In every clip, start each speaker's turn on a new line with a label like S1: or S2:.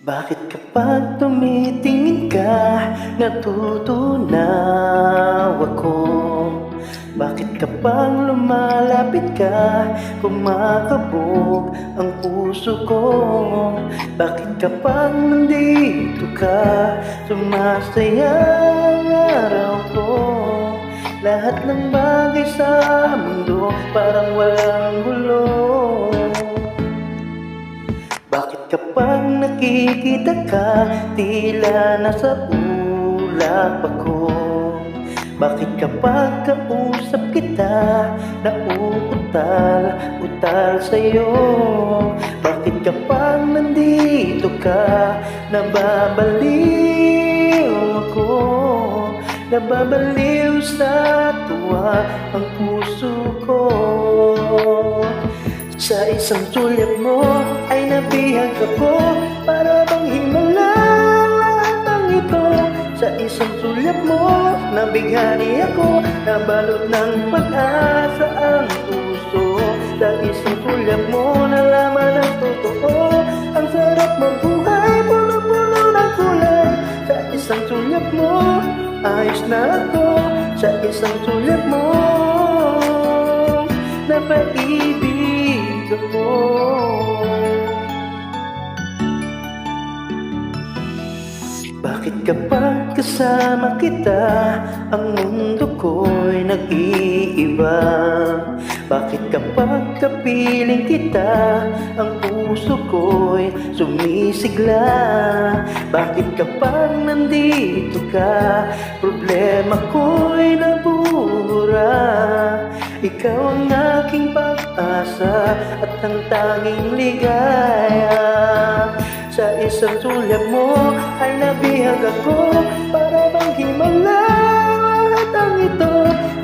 S1: Bakit kapag tumitingin ka, natutunaw ako? Bakit kapag lumalapit ka, kumakabog ang puso ko? Bakit kapag nandito ka, sumasaya ang araw ko? Lahat ng bagay sa mundo parang walang gulo. Bakit kapag nakikita ka, tila nasa ulap ako? Bakit kapag kausap kita, nauutal-utal sa'yo? Bakit kapag nandito ka, nababaliw ako? Nababaliw sa tuwa ang puso ko. Sa isang sulyap mo ay nabihag ako, para bang himala lahat ng ito. Sa isang sulyap mo, nabighani ako, nabalot ng pag-asa ang puso. Sa isang sulyap mo, nalaman ang totoo, ang sarap mabuhay, puno-puno ng kulay. Sa isang sulyap mo, ayos na ako. Sa isang sulyap mo, napaibig ako. Bakit kapag kasama kita, ang mundo ko'y nag-iiba? Bakit kapag kapiling kita, ang puso ko'y sumisigla? Bakit kapag nandito ka, problema ko'y nabubura? Ikaw ang aking pag-asa at ang tanging ligaya. Sa isang sulyap mo ay nabihag ako, para bang himala lahat ang ito.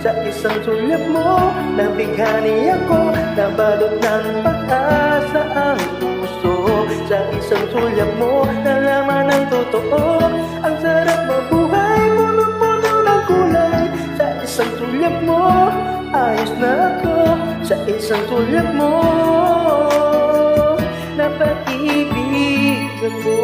S1: Sa isang sulyap mo, nabighani ako, nabalot ng pag-asa ang puso. Sa isang sulyap mo, nalaman ang totoo, ang sarap mabuhay, puno-puno ng kulay. Sa isang sulyap mo, ayos na ako. Sa isang sulyap mo, napaibig ako.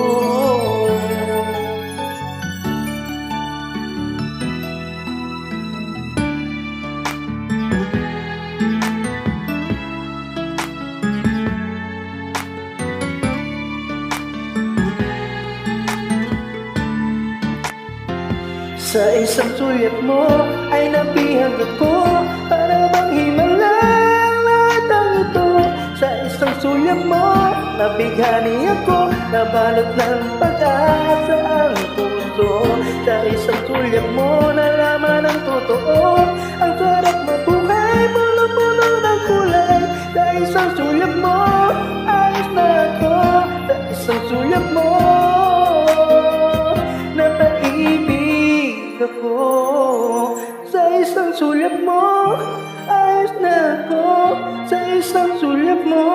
S1: Sa isang sulyap mo ay nabihag ako, para bang himala lahat ang ito. Sa isang sulyap mo, nabighani ako, nabalot ng pag-asa ang puso. Sa isang sulyap mo, nalaman ang totoo, ang sarap mabuhay, puno-puno ng kulay. Sa isang sulyap mo, ayos na ako. Sa isang sulyap mo, napaibig ako. Sa isang sulyap mo, ayos na ako. Sa isang sulyap mo,